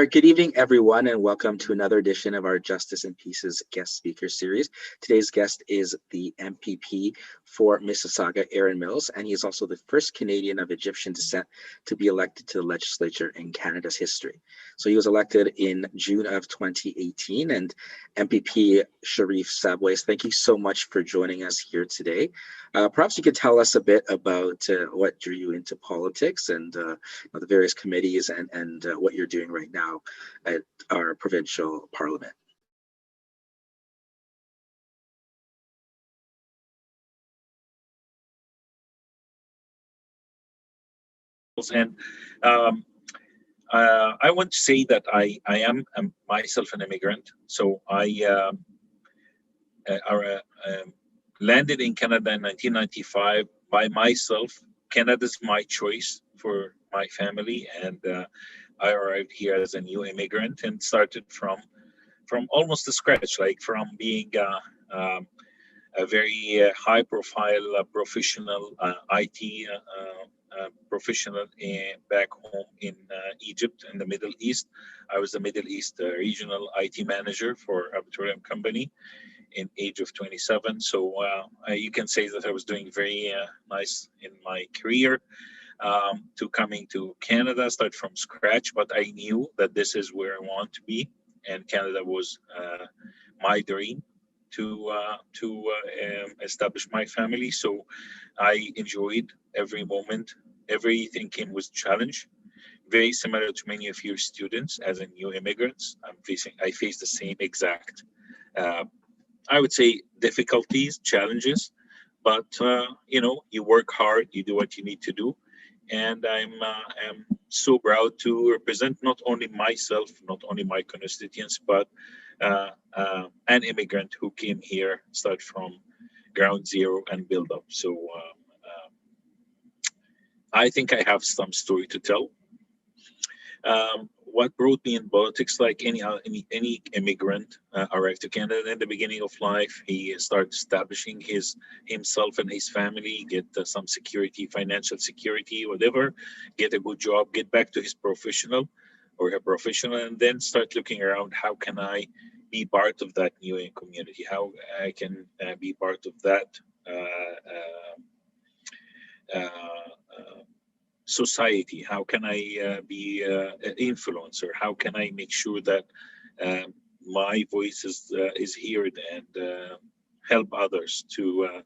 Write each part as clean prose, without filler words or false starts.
All right, good evening, everyone, and welcome to another edition of our Justice and Peace's guest speaker series. Today's guest is the MPP for Mississauga, Aaron Mills, and he is also the first Canadian of Egyptian descent to be elected to the legislature in Canada's history. So he was elected in June of 2018, and MPP Sheref Sabawy, thank you so much for joining us here today. Perhaps you could tell us a bit about what drew you into politics and the various committees and what you're doing right now at our provincial parliament. And I want to say that I am myself an immigrant. So I landed in Canada in 1995 by myself. Canada's my choice for my family, and I arrived here as a new immigrant and started from almost the scratch, like from being a very high-profile professional IT professional back home in Egypt in the Middle East. I was the Middle East regional IT manager for a petroleum company in age of 27. So you can say that I was doing very nice in my career. To coming to Canada, start from scratch, but I knew that this is where I want to be, and Canada was my dream to establish my family. So I enjoyed every moment. Everything came with challenge, very similar to many of your students as a new immigrants. I face the same exact, I would say, difficulties, challenges, but you work hard, you do what you need to do. And I'm so proud to represent not only myself, not only my constituents, but an immigrant who came here, start from ground zero and build up. So I think I have some story to tell. What brought me in politics, like any immigrant arrived to Canada in the beginning of life, he starts establishing himself and his family, get some security, financial security, whatever, get a good job, get back to his professional or her professional, and then start looking around, how can I be part of that new community? How I can be part of that society? How can I be an influencer? How can I make sure that my voice is heard and help others to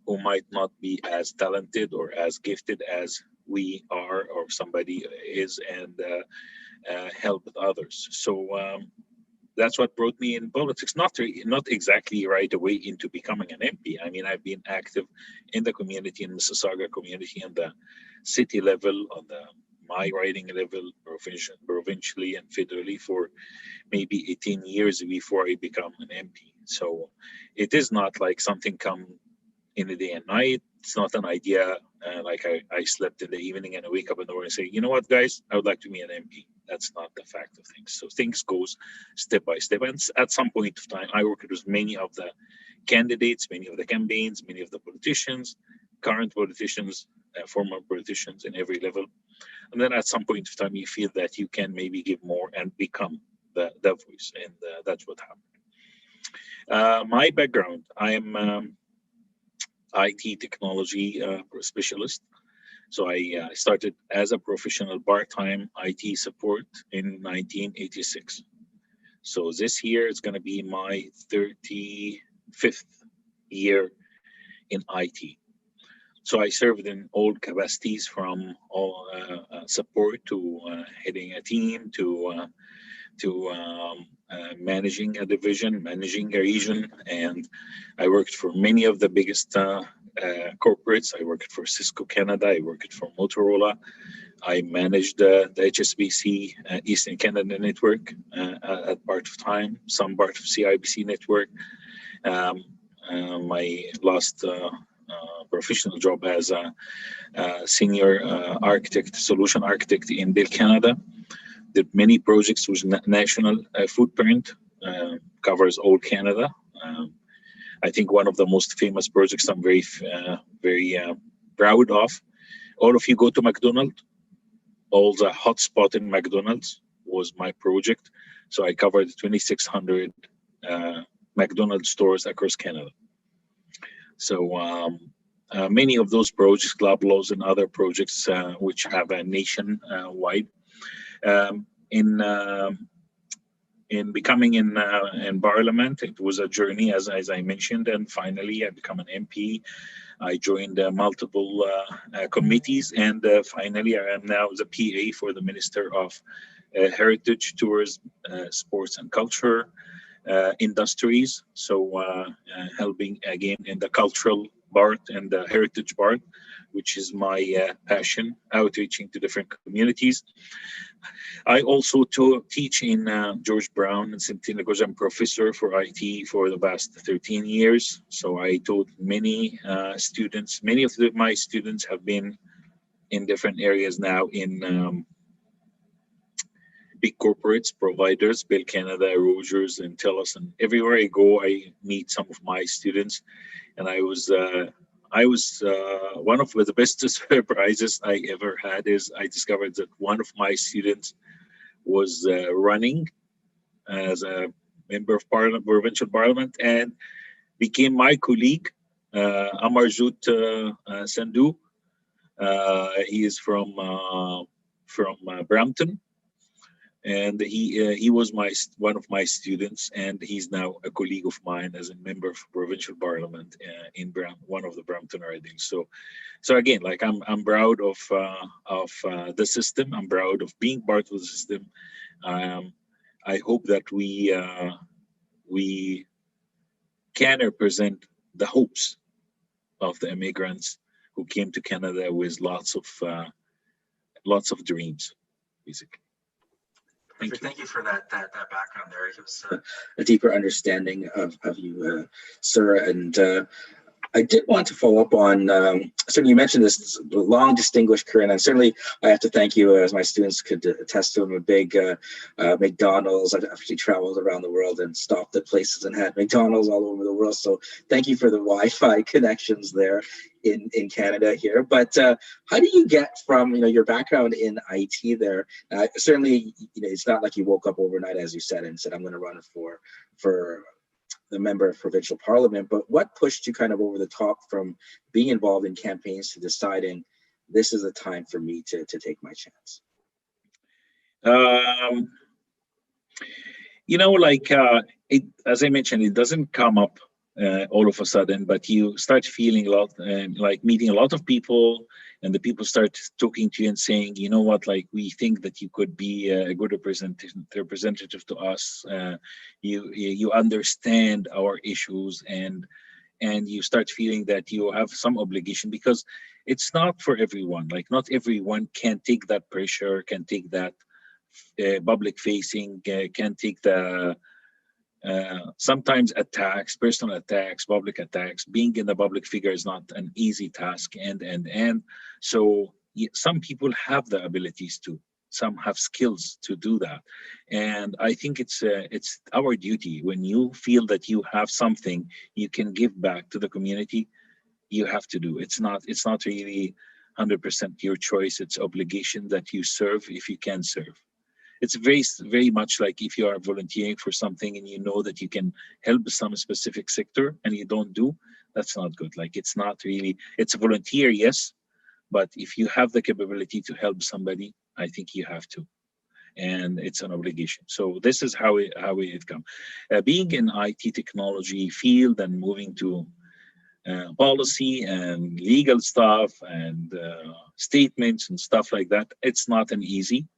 who might not be as talented or as gifted as we are or somebody is, and help others. So that's what brought me in politics. Not exactly right away into becoming an MP. I mean, I've been active in the community, in Mississauga community, on the city level, on my riding level, provincially and federally, for maybe 18 years before I become an MP. So it is not like something come in the day and night. It's not an idea like I slept in the evening and I wake up in the morning and say, you know what, guys, I would like to be an MP. That's not the fact of things. So things goes step by step. And at some point of time, I worked with many of the candidates, many of the campaigns, many of the politicians, current politicians, former politicians in every level. And then at some point of time, you feel that you can maybe give more and become the voice. And that's what happened. My background, I am IT technology specialist. So I started as a professional part-time IT support in 1986. So this year is going to be my 35th year in IT. So I served in all capacities, from all support to heading a team to managing a division, managing a region, and I worked for many of the biggest corporates. I worked for Cisco Canada, I worked for Motorola, I managed the HSBC Eastern Canada network at part of time, some part of CIBC network. My last professional job as a senior architect, solution architect in Bell Canada. Did many projects with national footprint, covers all Canada. I think one of the most famous projects I'm very proud of. All of you go to McDonald's, all the hotspot in McDonald's, was my project. So I covered 2,600 McDonald's stores across Canada. So many of those projects, Globlos and other projects, which have a nationwide. Um, in becoming in Parliament, it was a journey, as I mentioned, and finally I become an MP. I joined multiple committees, and finally I am now the PA for the Minister of Heritage, Tourism, Sports and Culture, industries. So helping again in the cultural part and the heritage part, which is my passion, outreaching to different communities. I also teach in George Brown and Centennial because I'm professor for IT for the past 13 years. So I taught many students. Many of my students have been in different areas now in big corporates, providers, Bell Canada, Rogers, and TELUS, and everywhere I go, I meet some of my students, and I was one of the best surprises I ever had is I discovered that one of my students was running as a member of parliament, provincial parliament, and became my colleague, Amarjot Sandhu. He is from Brampton, and he was one of my students, and he's now a colleague of mine as a member of provincial parliament in one of the Brampton ridings. So again, like I'm proud of the system. I'm proud of being part of the system. I hope that we can represent the hopes of the immigrants who came to Canada with lots of dreams, basically. Thank you for that background there. It gives a deeper understanding of you, sir. And I did want to follow up on, certainly you mentioned this long distinguished career, and certainly I have to thank you, as my students could attest to. I'm a big McDonald's. I've actually traveled around the world and stopped at places and had McDonald's all over the world. So thank you for the Wi-Fi connections there in Canada here. But how do you get from your background in IT there? Certainly, it's not like you woke up overnight, as you said, and said, I'm going to run for the member of provincial parliament, but what pushed you kind of over the top from being involved in campaigns to deciding this is the time for me to take my chance? As I mentioned, it doesn't come up all of a sudden, but you start feeling a lot, like meeting a lot of people, and the people start talking to you and saying, you know what, like we think that you could be a good representative to us. You understand our issues, and you start feeling that you have some obligation, because it's not for everyone. Like not everyone can take that pressure, can take that public facing, can take the sometimes attacks, personal attacks, public attacks. Being in the public figure is not an easy task, and so some people have the abilities to, some have skills to do that, and I think it's our duty. When you feel that you have something you can give back to the community, you have to do. It's not really 100% your choice. It's obligation that you serve if you can serve. It's very much like if you are volunteering for something and you know that you can help some specific sector and you don't do, that's not good. Like it's not really, it's a volunteer, yes, but if you have the capability to help somebody, I think you have to, and it's an obligation. So this is how it come. Being in IT technology field and moving to policy and legal stuff and statements and stuff like that, it's not an easy.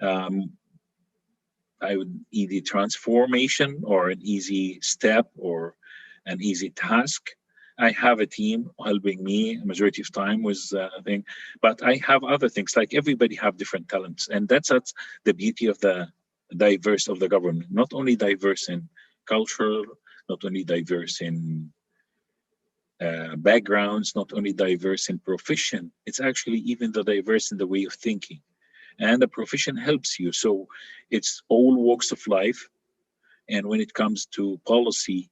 I would either transformation or an easy step or an easy task. I have a team helping me a majority of time with thing, but I have other things. Like everybody have different talents, and that's the beauty of the diverse of the government. Not only diverse in culture, not only diverse in backgrounds, not only diverse in profession. It's actually even the diverse in the way of thinking. And the profession helps you. So it's all walks of life. And when it comes to policy,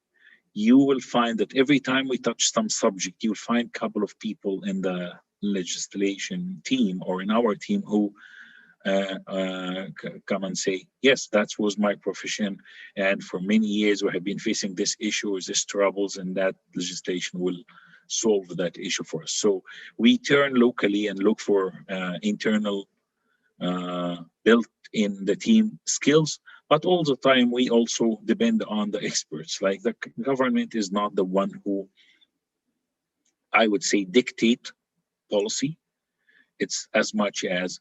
you will find that every time we touch some subject, you'll find a couple of people in the legislation team or in our team who come and say, yes, that was my profession, and for many years we have been facing this issue, this troubles, and that legislation will solve that issue for us. So we turn locally and look for internal built in the team skills, but all the time we also depend on the experts. Like the government is not the one who, I would say, dictate policy. It's as much as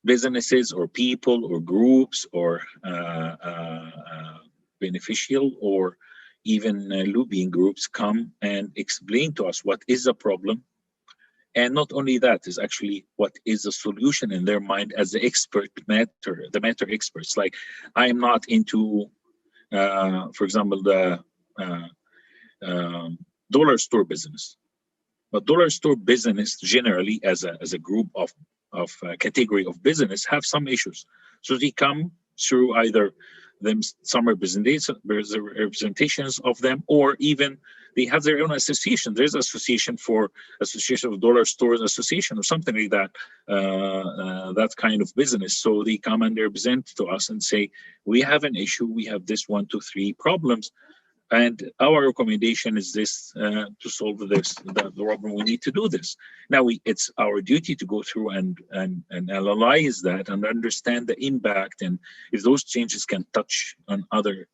businesses or people or groups or beneficial or even lobbying groups come and explain to us what is the problem. And not only that, is actually what is the solution in their mind as the matter experts. Like, I am not into, for example, the uh, dollar store business. But dollar store business generally, as a group of category of business, have some issues. So they come through either them some representations of them, or even they have their own association. There's association for Association of Dollar Stores Association or something like that, that kind of business. So they come and they represent to us and say, we have an issue. We have this 1, 2, 3 problems. And our recommendation is this: to solve the problem, we need to do this. Now, it's our duty to go through and analyze that and understand the impact, and if those changes can touch on other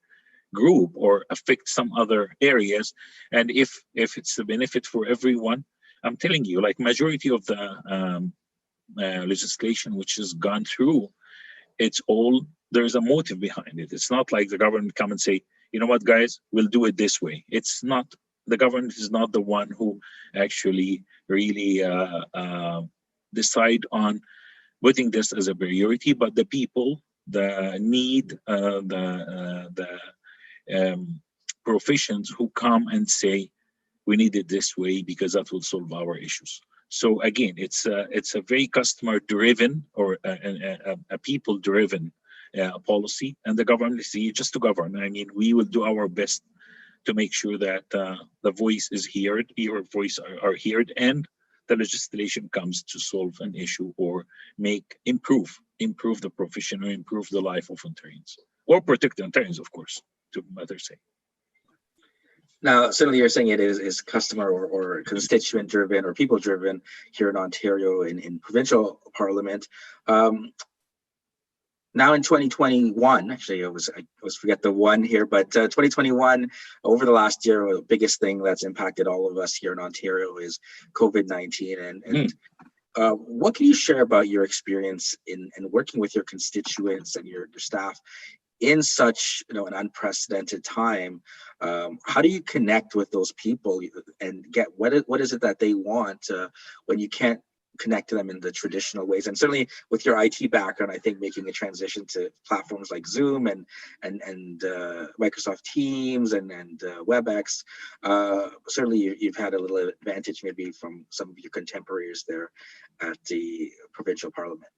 group or affect some other areas, and if it's a benefit for everyone. I'm telling you, like, majority of the legislation which has gone through, it's all, there's a motive behind it. It's not like the government come and say, you know what, guys, we'll do it this way. It's not, the government is not the one who actually really decide on putting this as a priority, but the people, the need, the professions who come and say, we need it this way because that will solve our issues. So again, it's a very customer driven or a people driven policy, and the government is here just to govern. I mean, we will do our best to make sure that the voice is heard, your voice are heard, and the legislation comes to solve an issue or improve the profession or improve the life of Ontarians, or protect the Ontarians, of course, to better say. Now, certainly you're saying it is customer or constituent driven or people driven here in Ontario in provincial parliament. Now in 2021, actually, I always forget the one here, but 2021, over the last year, the biggest thing that's impacted all of us here in Ontario is COVID-19. And what can you share about your experience in working with your constituents and your staff in such an unprecedented time? How do you connect with those people and get what is it that they want when you can't connect to them in the traditional ways? And certainly with your IT background, I think making a transition to platforms like Zoom and Microsoft Teams and WebEx, certainly you've had a little advantage maybe from some of your contemporaries there at the provincial parliament.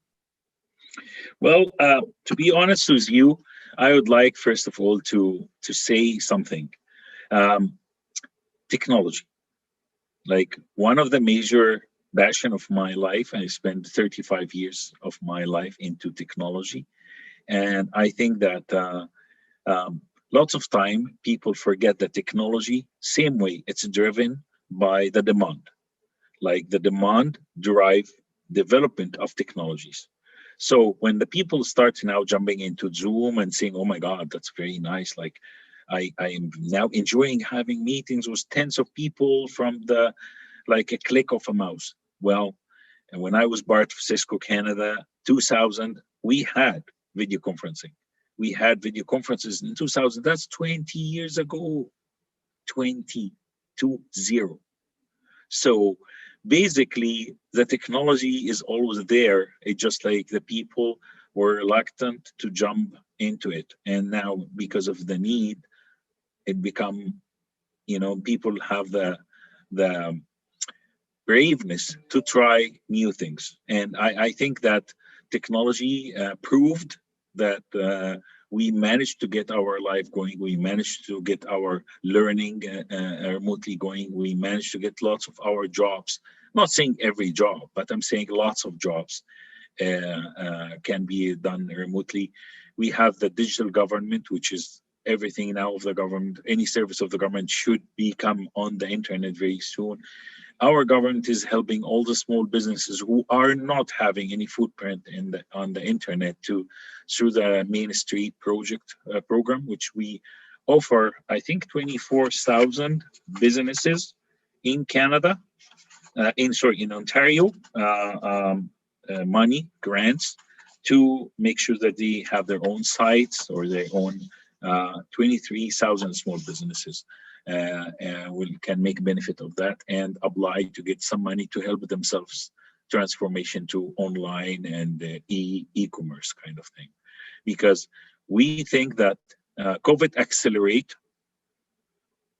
Well, to be honest with you, I would like, first of all, to say something. Technology, like, one of the major passion of my life. I spent 35 years of my life into technology, and I think that lots of time people forget that technology, same way, it's driven by the demand. Like, the demand drive development of technologies. So when the people start now jumping into Zoom and saying, oh my God, that's very nice. Like, I am now enjoying having meetings with tens of people from like a click of a mouse. Well, and when I was part of Cisco Canada, 2000, we had video conferencing. We had video conferences in 2000. That's 20 years ago, 20. So basically, the technology is always there. It's just like the people were reluctant to jump into it. And now, because of the need, it become, people have the braveness to try new things. And I think that technology proved that we managed to get our life going. We managed to get our learning remotely going. We managed to get lots of our jobs. I'm not saying every job, but I'm saying lots of jobs. can be done remotely. We have the digital government, which is everything now of the government. Any service of the government should become on the internet very soon. Our government is helping all the small businesses who are not having any footprint on the internet to through the Main Street project program, which we offer. I think 24,000 businesses in Canada, in Ontario, money grants to make sure that they have their own sites or their own 23,000 small businesses can make benefit of that and apply to get some money to help themselves transformation to online and e-commerce kind of thing, because we think that COVID accelerate,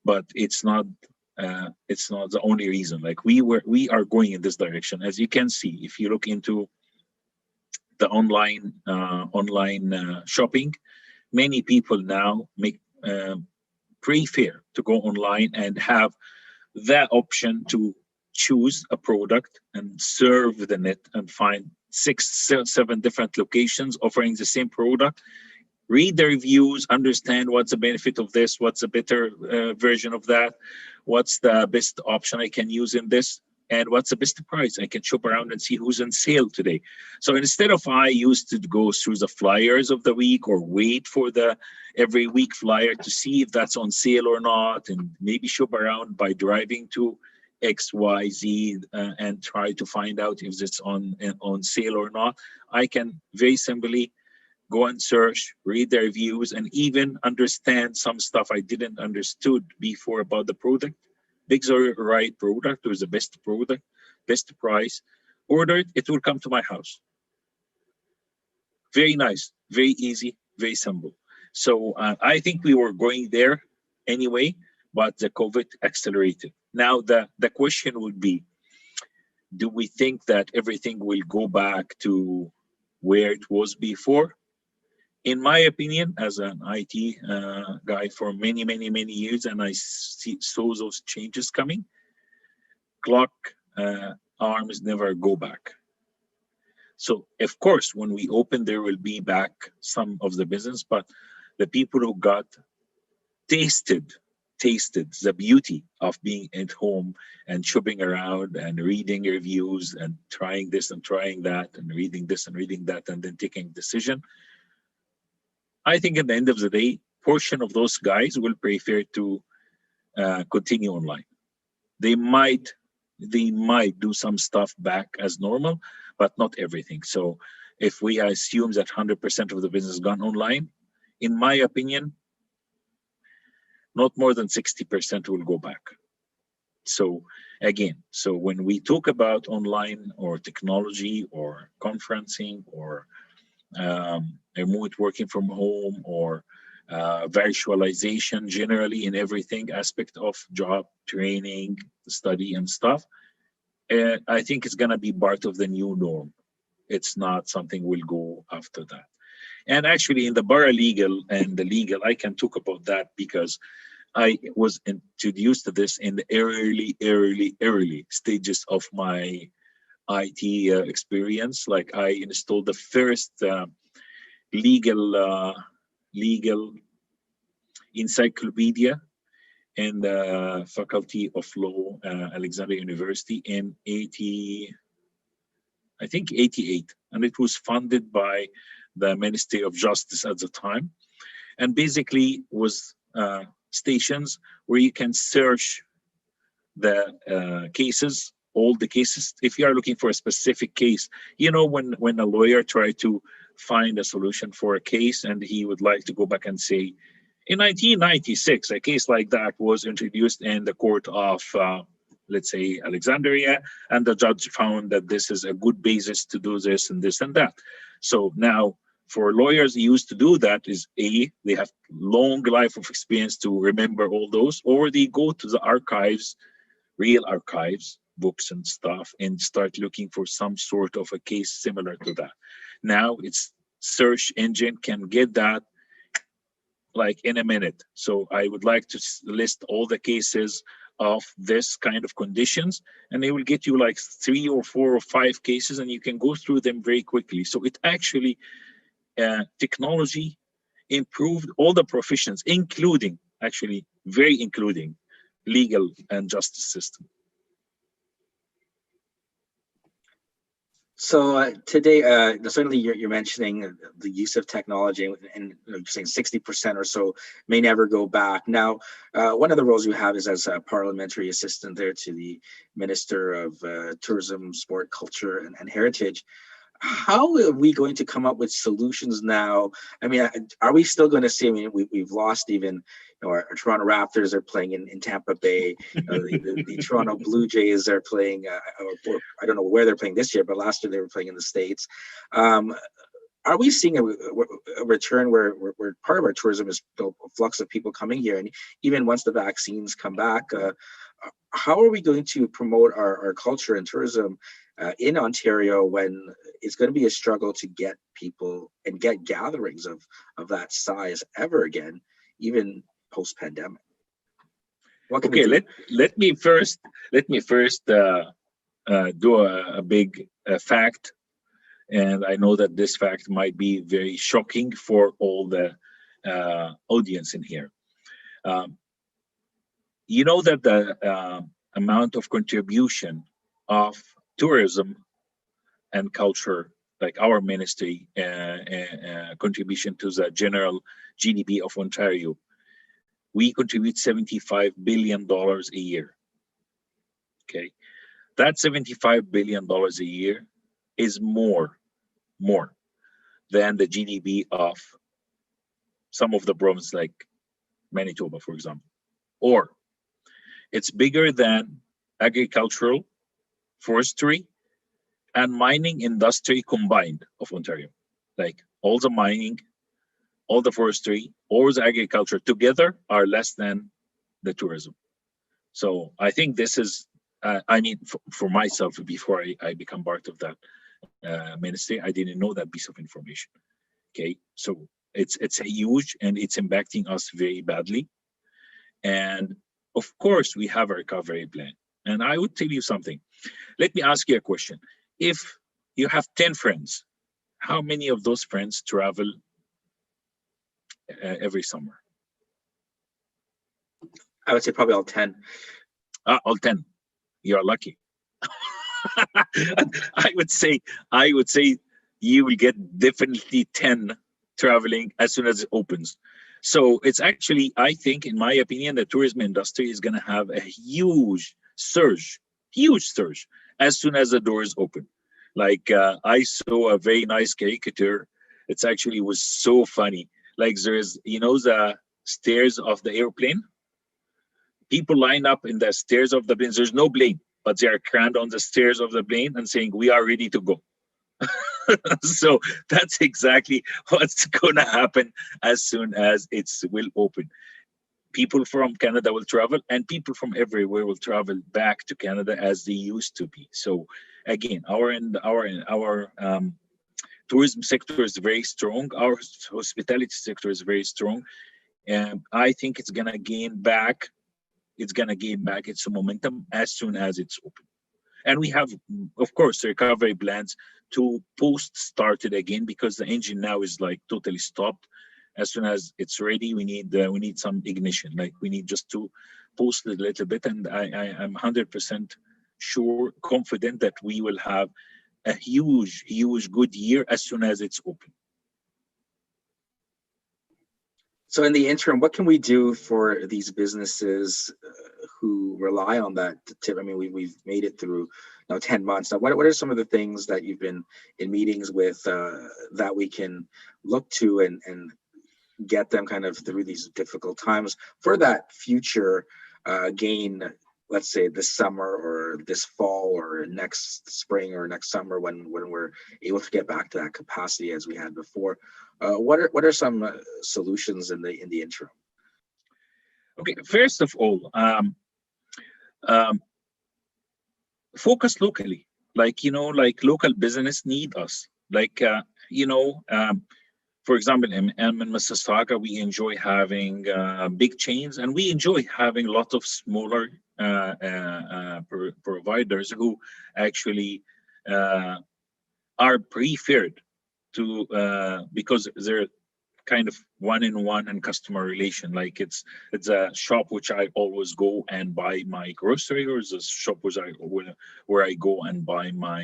but it's not the only reason. Like we are going in this direction, as you can see if you look into the online shopping. Many people now make prefer to go online and have that option to choose a product and serve the net and find 6, 7 different locations offering the same product. Read the reviews, understand what's the benefit of this, what's a better version of that, what's the best option I can use in this, and what's the best price. I can shop around and see who's on sale today. So instead of I used to go through the flyers of the week or wait for the every week flyer to see if that's on sale or not, and maybe shop around by driving to XYZ and try to find out if it's on sale or not, I can very simply go and search, read the reviews, and even understand some stuff I didn't understood before about the product. Pick the right product or the best product, best price, order it, it will come to my house. Very nice, very easy, very simple. So I think we were going there anyway, but the COVID accelerated. Now the question would be, do we think that everything will go back to where it was before? In my opinion, as an IT guy for many, many, many years, and I saw those changes coming, clock arms never go back. So, of course, when we open, there will be back some of the business, but the people who got tasted the beauty of being at home and shopping around and reading reviews and trying this and trying that and reading this and reading that and then taking decision, I think at the end of the day, portion of those guys will prefer to continue online. They might do some stuff back as normal, but not everything. So if we assume that 100% of the business gone online, in my opinion, not more than 60% will go back. So again, so when we talk about online or technology or conferencing or remote working from home or virtualization generally in everything aspect of job, training, study and stuff, I think it's going to be part of the new norm. It's not something we'll go after that. And actually in the paralegal and the legal, I can talk about that because I was introduced to this in the early stages of my IT experience. Like I installed the first legal encyclopedia in the Faculty of Law, Alexandria University in 88, and it was funded by the Ministry of Justice at the time, and basically was stations where you can search the cases, all the cases. If you are looking for a specific case, when a lawyer tried to find a solution for a case and he would like to go back and say, in 1996, a case like that was introduced in the court of, let's say, Alexandria, and the judge found that this is a good basis to do this and this and that. So now, for lawyers used to do that is they have long life of experience to remember all those, or they go to the archives, real archives, books and stuff, and start looking for some sort of a case similar to that. Now it's search engine can get that like in a minute. So I would like to list all the cases of this kind of conditions, and they will get you like 3 or 4 or 5 cases, and you can go through them very quickly. So it actually, technology improved all the professions, including, actually very including, legal and justice system. So today, certainly you're mentioning the use of technology, and you're saying 60% or so may never go back. Now, one of the roles you have is as a parliamentary assistant there to the Minister of Tourism, Sport, Culture, and Heritage. How are we going to come up with solutions now? I mean, are we still going to see? I mean, we've lost even, our Toronto Raptors are playing in Tampa Bay. The Toronto Blue Jays are playing. Or I don't know where they're playing this year, but last year they were playing in the States. Are we seeing a return where part of our tourism is a flux of people coming here, and even once the vaccines come back, how are we going to promote our culture and tourism in Ontario when it's going to be a struggle to get people and get gatherings of that size ever again, even post-pandemic? What can we do? let me first do a big fact, and I know that this fact might be very shocking for all the audience in here. You know that the amount of contribution of tourism and culture, like our ministry contribution to the general GDP of Ontario, we contribute $75 billion a year. Okay, that $75 billion a year is more than the GDP of some of the provinces like Manitoba, for example, or it's bigger than agricultural, forestry, and mining industry combined of Ontario. Like all the mining, all the forestry, all the agriculture together are less than the tourism. So I think this is, I mean, for myself, before I become part of that ministry, I didn't know that piece of information. Okay, so it's a huge, and it's impacting us very badly. And of course, we have a recovery plan. And I would tell you something. Let me ask you a question. If you have 10 friends, how many of those friends travel every summer? I would say probably all 10. All 10. You're lucky. I would say you will get definitely 10 traveling as soon as it opens. So it's actually, I think, in my opinion, the tourism industry is going to have a huge surge as soon as the doors open. Like I saw a very nice caricature. It's actually was so funny. Like there's, the stairs of the airplane. People line up in the stairs of the plane. There's no plane, but they are crammed on the stairs of the plane and saying, "We are ready to go." So that's exactly what's going to happen as soon as it will open. People from Canada will travel, and people from everywhere will travel back to Canada as they used to be. So again, our tourism sector is very strong. Our hospitality sector is very strong, and I think it's gonna gain back. It's gonna gain back its momentum as soon as it's open. And we have, of course, recovery plans to post started again, because the engine now is like totally stopped. As soon as it's ready, we need some ignition. Like we need just to post it a little bit, and I'm 100% sure, confident that we will have a huge good year as soon as it's open. So in the interim, what can we do for these businesses who rely on that tip? I mean, we've made it through now 10 months. Now, what are some of the things that you've been in meetings with that we can look to and get them kind of through these difficult times for that future gain, let's say this summer or this fall or next spring or next summer when we're able to get back to that capacity as we had before? What are some solutions in the interim? Okay, first of all, focus locally. Like local business need us. Like for example, in Mississauga, we enjoy having big chains, and we enjoy having a lot of smaller providers who actually are preferred to because they're kind of one-in-one and customer relation. Like it's a shop which I always go and buy my grocery, or it's a shop where I go and buy my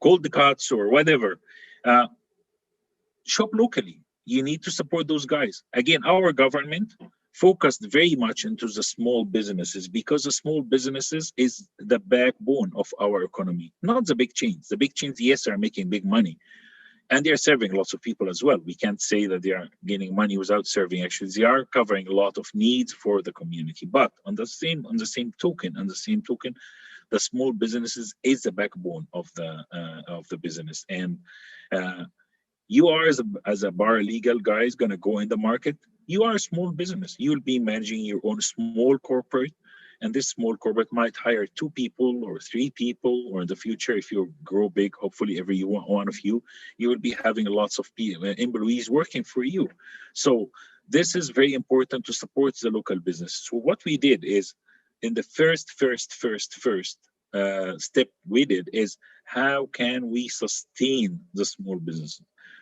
cold cuts or whatever. Uh, Shop locally. You need to support those guys. Again, our government focused very much into the small businesses because the small businesses is the backbone of our economy, not the big chains. The big chains, yes, are making big money, and they're serving lots of people as well. We can't say that they are gaining money without serving. Actually, they are covering a lot of needs for the community. But on the same token, the small businesses is the backbone of the business. And uh, you are, as a bar legal guy is going to go in the market. You are a small business. You'll be managing your own small corporate, and this small corporate might hire 2 people or 3 people, or in the future, if you grow big, hopefully every one of you will be having lots of employees working for you. So this is very important to support the local business. So what we did is, in the first step we did is, how can we sustain the small business?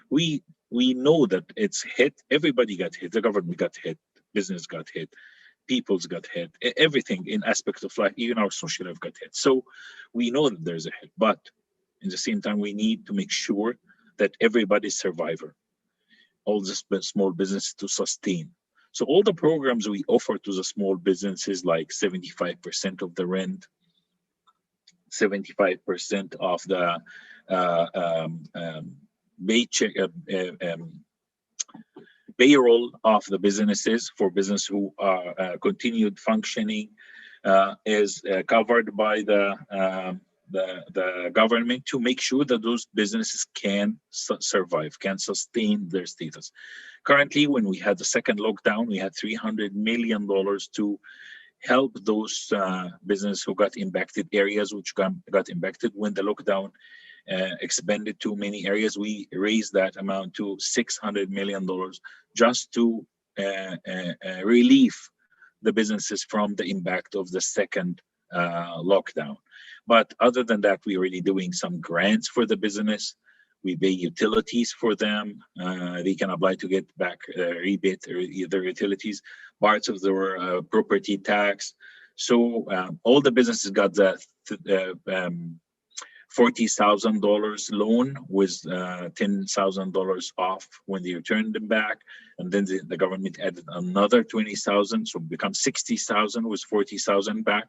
We know that it's hit. Everybody got hit. The government got hit. Business got hit. People's got hit. Everything in aspects of life, even our social life, got hit. So we know that there's a hit, but in the same time, we need to make sure that everybody's survivor, all the small businesses to sustain. So all the programs we offer to the small businesses, like 75% of the rent, 75% of the uh, um, um, paycheck, payroll of the businesses for business who are continued functioning, is covered by the government, to make sure that those businesses can survive, can sustain their status. Currently, when we had the second lockdown, we had $300 million to help those businesses who got impacted, areas which got impacted when the lockdown expanded to many areas. We raised that amount to $600 million, just to relieve the businesses from the impact of the second lockdown. But other than that, we're already doing some grants for the business. We pay utilities for them. They can apply to get back rebate or either utilities, parts of their property tax. So all the businesses got the $40,000 loan with $10,000 off when they returned them back, and then the government added another 20,000, so it becomes 60,000 with 40,000 back.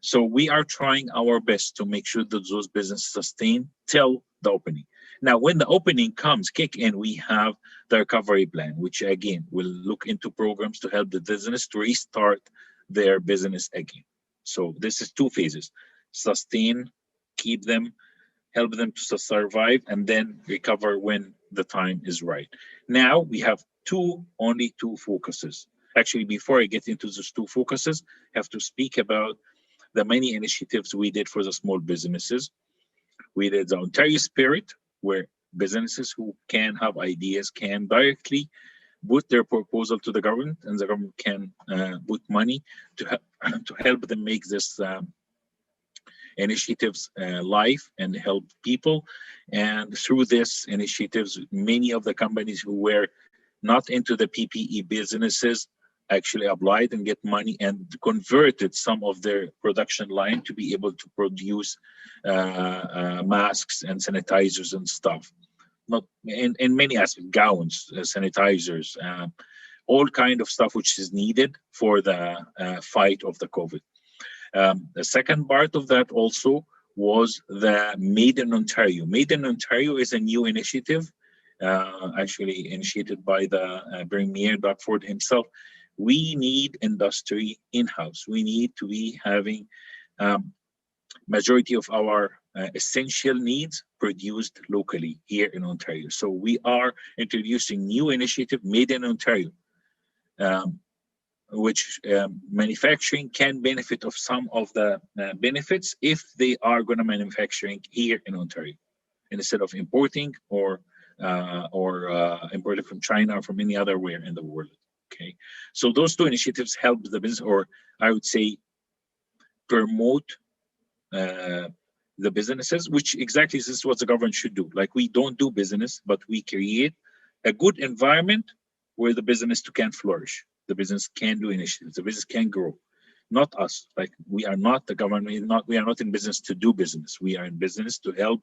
So we are trying our best to make sure that those businesses sustain till the opening. Now, when the opening comes, kick in, we have the recovery plan, which again will look into programs to help the business to restart their business again. So this is 2 phases: sustain, keep them, help them to survive, and then recover when the time is right. Now we have only two focuses. Actually, before I get into those 2 focuses, I have to speak about the many initiatives we did for the small businesses. We did the Ontario Spirit, where businesses who can have ideas can directly put their proposal to the government, and the government can put money to to help them make this initiatives live and help people. And through this initiatives, many of the companies who were not into the PPE businesses actually applied and get money and converted some of their production line to be able to produce masks and sanitizers and stuff. Not in many aspects, gowns, sanitizers, all kind of stuff which is needed for the fight of the COVID. The second part of that also was the Made in Ontario. Made in Ontario is a new initiative, actually initiated by the Premier Doug Ford himself. We need industry in-house. We need to be having majority of our essential needs produced locally here in Ontario. So we are introducing new initiative, Made in Ontario. Which manufacturing can benefit of some of the benefits if they are going to manufacturing here in Ontario, instead of importing or imported from China or from any other where in the world. Okay, so those 2 initiatives help the business, or I would say promote the businesses, which exactly this is what the government should do. Like, we don't do business, but we create a good environment where the business can flourish, the business can do initiatives, the business can grow. Not us. Like, we are not the government. We are not in business to do business. We are in business to help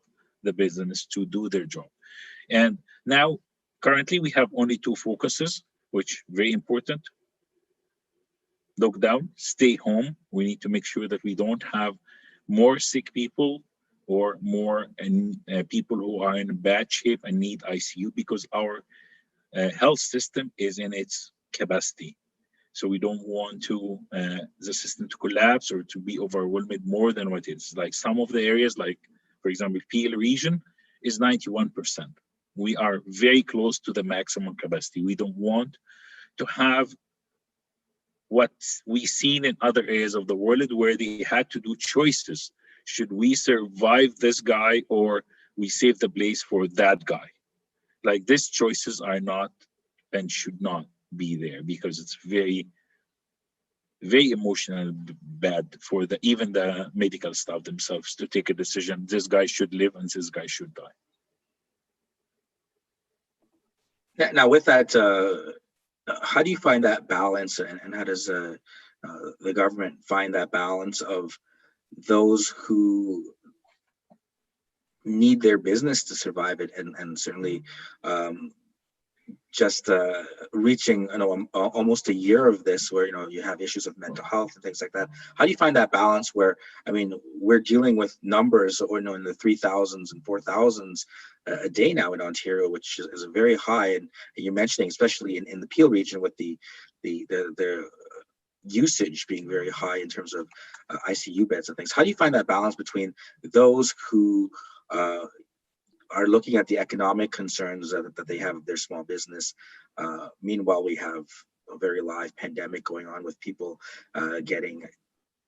the business to do their job. And now, currently, we have only two focuses, which very important: lockdown, stay home. We need to make sure that we don't have more sick people or more people who are in bad shape and need ICU, because our health system is in its capacity. So we don't want to the system to collapse or to be overwhelmed more than what it is. Like, some of the areas, like for example, Peel region is 91%. We are very close to the maximum capacity. We don't want to have what we've seen in other areas of the world where they had to do choices. Should we survive this guy, or we save the place for that guy? Like, these choices are not and should not be there, because it's very, very emotional, bad for even the medical staff themselves to take a decision. This guy should live and this guy should die. Now, with that, how do you find that balance, and how does the government find that balance of those who need their business to survive it, and certainly just reaching almost a year of this, where you have issues of mental health and things like that? How do you find that balance where, I mean, we're dealing with numbers or in the 3,000s and 4,000s a day now in Ontario, which is very high, and you're mentioning especially in the Peel region with the usage being very high in terms of ICU beds and things. How do you find that balance between those who are looking at the economic concerns that they have of their small business? Meanwhile, we have a very live pandemic going on with people getting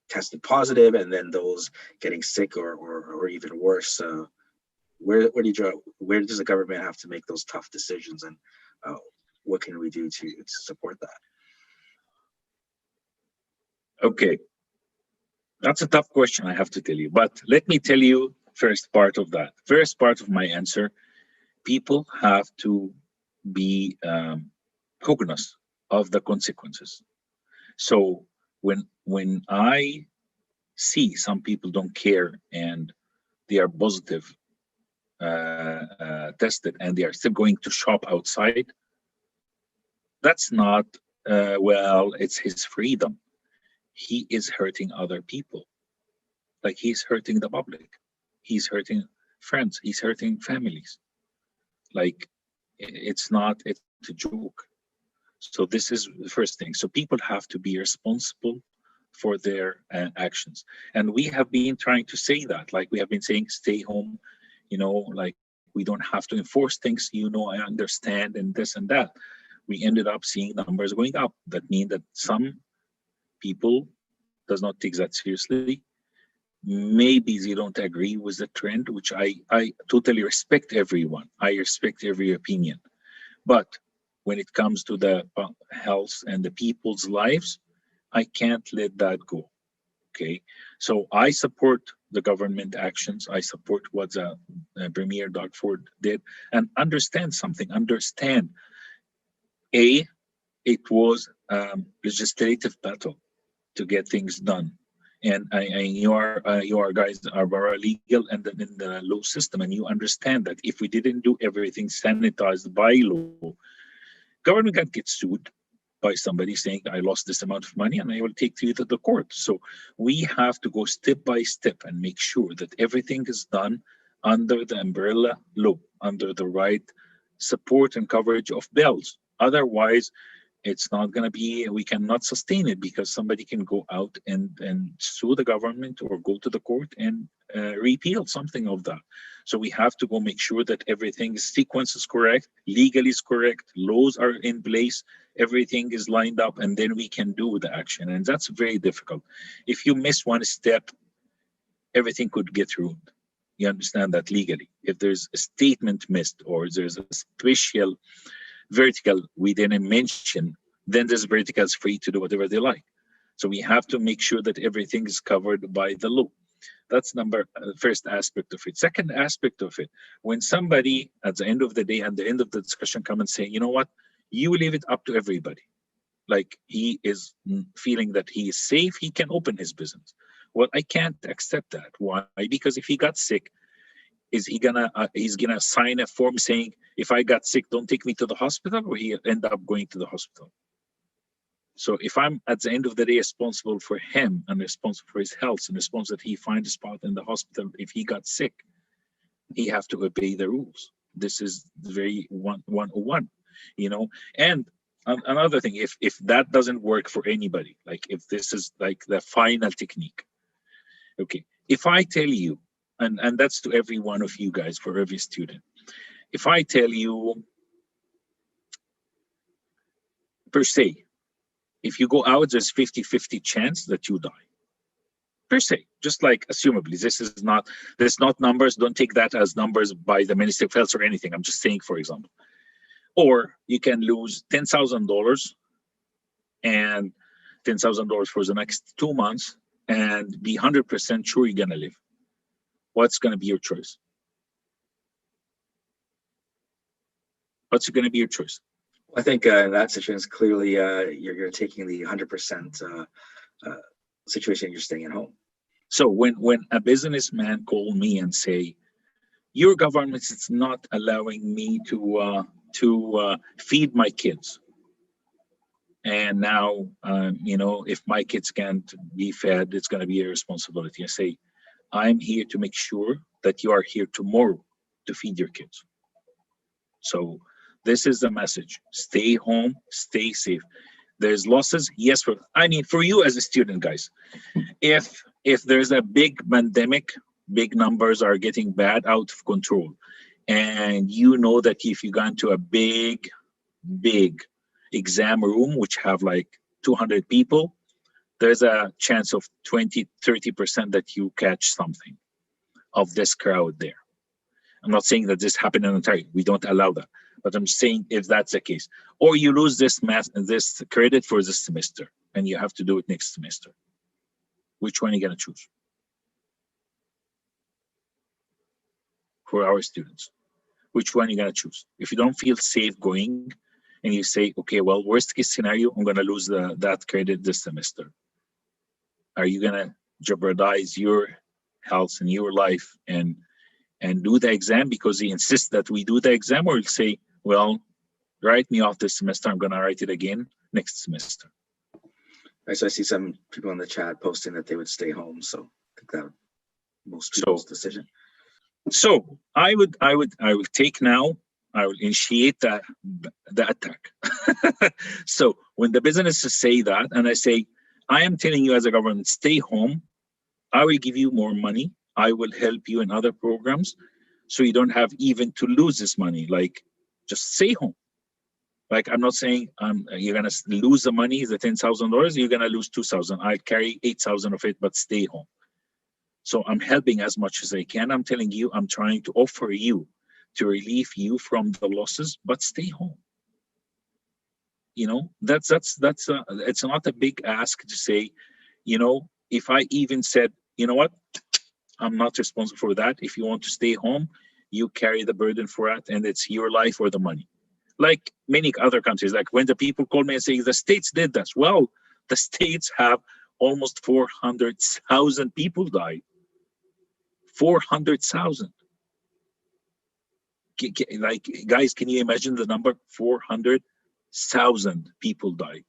tested positive, and then those getting sick or even worse. Where does the government have to make those tough decisions, and what can we do to support that? Okay, that's a tough question, I have to tell you. But let me tell you first part of that. First part of my answer: people have to be cognizant of the consequences. So when I see some people don't care and they are positive tested and they are still going to shop outside, that's not well, it's his freedom. He is hurting other people. Like, he's hurting the public, he's hurting friends, he's hurting families. Like, it's a joke. So this is the first thing. So people have to be responsible for their actions, and we have been trying to say that. Like, we have been saying, stay home, like, we don't have to enforce things, I understand, and this and that. We ended up seeing numbers going up. That means that some people does not take that seriously. Maybe they don't agree with the trend, which I totally respect everyone. I respect every opinion. But when it comes to the health and the people's lives, I can't let that go. Okay, so I support the government actions. I support what the Premier Doug Ford did, and understand something. Understand, it was legislative battle to get things done, and you are guys are paralegal and in the law system, and you understand that if we didn't do everything sanitized by law, government can get sued by somebody saying, I lost this amount of money and I will take you to the court. So we have to go step by step and make sure that everything is done under the umbrella law, under the right support and coverage of bills. Otherwise, it's not going to be, we cannot sustain it, because somebody can go out and sue the government or go to the court and repeal something of that. So we have to go make sure that everything sequence is correct, legal is correct, laws are in place, everything is lined up, and then we can do the action. And that's very difficult. If you miss one step, everything could get ruined. You understand that legally. If there's a statement missed, or there's a special vertical we didn't mention, then this vertical is free to do whatever they like. So we have to make sure that everything is covered by the law. That's first aspect of it. Second aspect of it, when somebody at the end of the day, at the end of the discussion, come and say, you know what, you leave it up to everybody. Like he is feeling that he is safe, he can open his business. Well, I can't accept that. Why? Because if he got sick, is he gonna he's gonna sign a form saying, if I got sick, don't take me to the hospital, or he end up going to the hospital? So if I'm at the end of the day responsible for him and responsible for his health and responsible that he find a spot in the hospital if he got sick, he have to obey the rules. This is very 101, you know. And another thing, if that doesn't work for anybody, like if this is like the final technique, okay, if I tell you, and that's to every one of you guys, for every student, if I tell you, per se, if you go out, there's 50-50 chance that you die. Per se, just like assumably, this not numbers, don't take that as numbers by the Ministry of Health or anything. I'm just saying, for example. Or you can lose $10,000 and $10,000 for the next 2 months and be 100% sure you're gonna live. What's gonna be your choice? What's gonna be your choice? I think in that situation, clearly you're taking the 100% situation. You're staying at home. So when a businessman called me and say, your government is not allowing me to feed my kids, and now you know, if my kids can't be fed, it's going to be a responsibility. I say, I'm here to make sure that you are here tomorrow to feed your kids. So this is the message: stay home, stay safe. There's losses, yes. I mean, for you as a student, guys, if there's a big pandemic, big numbers are getting bad, out of control, and you know that if you go into a big exam room which have like 200 people, there's a chance of 20-30% that you catch something of this crowd there. I'm not saying that this happened in Ontario, we don't allow that, but I'm saying if that's the case, or you lose this credit for this semester and you have to do it next semester, which one are you going to choose for our students? Which one are you going to choose? If you don't feel safe going and you say, okay, well, worst case scenario, I'm going to lose that credit this semester, are you going to jeopardize your health and your life and do the exam because he insists that we do the exam, or you'll say, well, write me off this semester, I'm going to write it again next semester? Right, so I see some people in the chat posting that they would stay home. So I think that most people's decision. So I will take now, I will initiate the attack. So when the businesses say that, and I say, I am telling you as a government, stay home, I will give you more money, I will help you in other programs, so you don't have even to lose this money. Like, just stay home. Like, I'm not saying you're gonna lose the money, the $10,000, you're gonna lose 2,000. I'll carry 8,000 of it, but stay home. So I'm helping as much as I can. I'm telling you, I'm trying to offer you to relieve you from the losses, but stay home. You know, that's it's not a big ask to say, you know, if I even said, you know what, I'm not responsible for that. If you want to stay home, you carry the burden for that, and it's your life or the money. Like many other countries, like when the people call me and say the states did this. Well, the states have almost 400,000 people died. 400,000. Like, guys, can you imagine the number? 400,000 people died.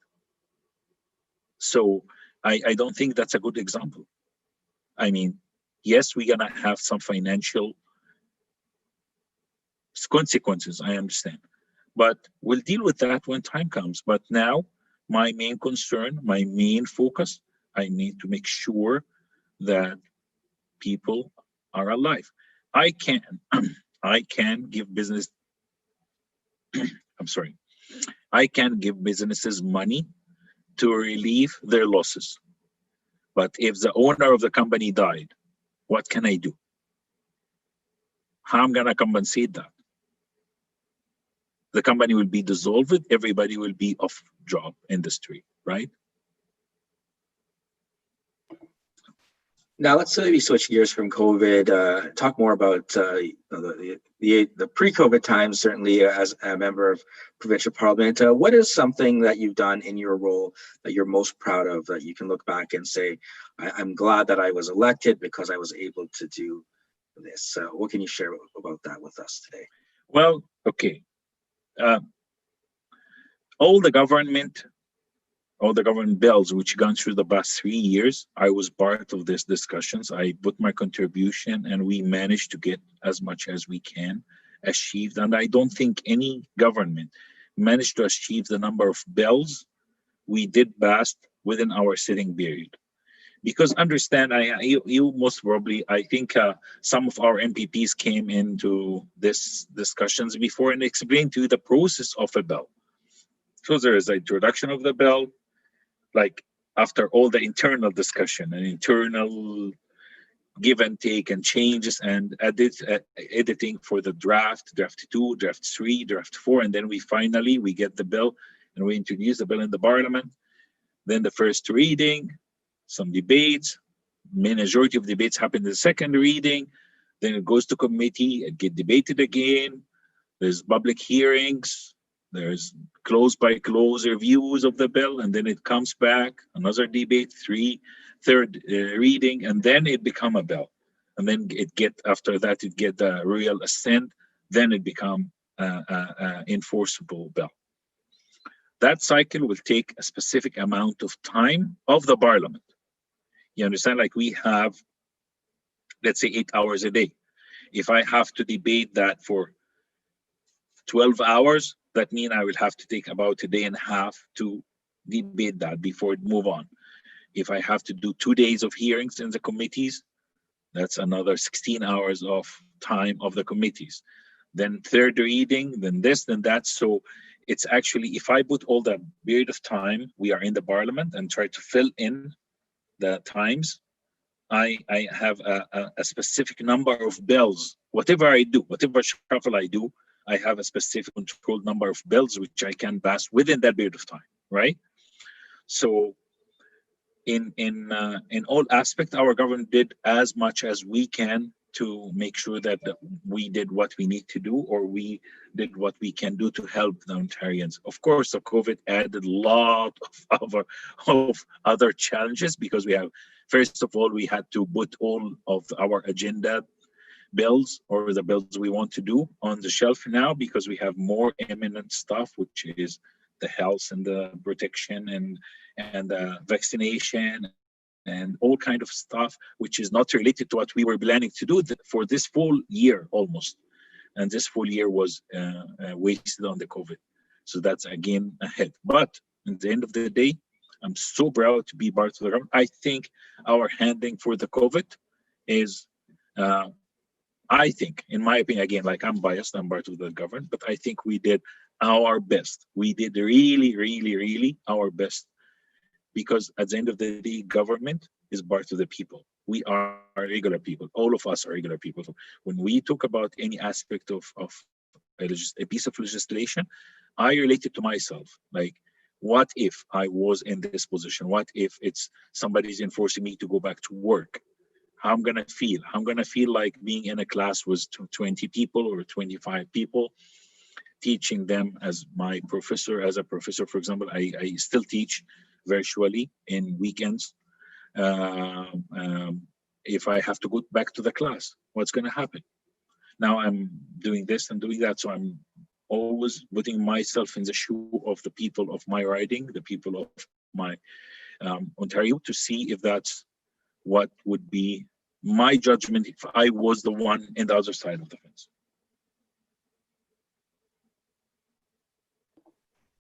So I don't think that's a good example. I mean, yes, we're gonna have some financial consequences, I understand, but we'll deal with that when time comes. But now, my main concern, my main focus, I need to make sure that people are alive. I can give business, I'm sorry, I can give businesses money to relieve their losses. But if the owner of the company died, what can I do? How am I gonna compensate that? The company will be dissolved, everybody will be off job industry, right? Now let's maybe switch gears from COVID. Talk more about the pre-COVID times. Certainly, as a member of provincial parliament, what is something that you've done in your role that you're most proud of, that you can look back and say, I'm glad that I was elected because I was able to do this. What can you share about that with us today? Well, okay. Uh, all the government all the government bills which gone through the past 3 years, I was part of these discussions. I put my contribution, and we managed to get as much as we can achieved. And I don't think any government managed to achieve the number of bills we did pass within our sitting period. Because understand, you most probably, I think some of our MPPs came into this discussions before and explained to you the process of a bill. So there is the introduction of the bill, like after all the internal discussion and internal give and take and changes and editing for the draft 2, draft 3, draft 4, and then we get the bill and we introduce the bill in the parliament. Then the first reading, some debates, majority of debates happen in the second reading. Then it goes to committee, it get debated again. There's public hearings, there's close by close reviews of the bill, and then it comes back, another debate, third reading, and then it become a bill. And then after that, it get the real assent, then it become enforceable bill. That cycle will take a specific amount of time of the parliament. You understand? Like we have, let's say 8 hours a day. If I have to debate that for 12 hours, that means I will have to take about a day and a half to debate that before it move on. If I have to do 2 days of hearings in the committees, that's another 16 hours of time of the committees. Then third reading, then this, then that. So it's actually, if I put all that period of time we are in the parliament and try to fill in the times, I have a specific number of bills. Whatever I do, whatever shuffle I do, I have a specific controlled number of bills which I can pass within that period of time, right? So in all aspects, our government did as much as we can to make sure that we did what we need to do, or we did what we can do to help the Ontarians. Of course, the COVID added a lot of other challenges, because we have, first of all, we had to put all of our agenda bills, or the bills we want to do, on the shelf now, because we have more imminent stuff, which is the health and the protection and the vaccination and all kind of stuff, which is not related to what we were planning to do for this full year almost. And this full year was wasted on the COVID. So that's again ahead. But at the end of the day, I'm so proud to be part of the government. I think our handling for the COVID is, I think, in my opinion, again, like I'm biased, I'm part of the government, but I think we did our best. We did really, really, really our best, because at the end of the day, government is part of the people. We are regular people. All of us are regular people. So when we talk about any aspect of a piece of legislation, I relate it to myself. Like, what if I was in this position? What if it's somebody's enforcing me to go back to work? How I'm gonna feel? I'm gonna feel like being in a class with 20 people or 25 people, teaching them as my professor. As a professor, for example, I still teach virtually in weekends. If I have to go back to the class, what's going to happen? Now I'm doing this and doing that, so I'm always putting myself in the shoe of the people of my riding, the people of my Ontario, to see if that's what would be my judgment if I was the one in the other side of the fence.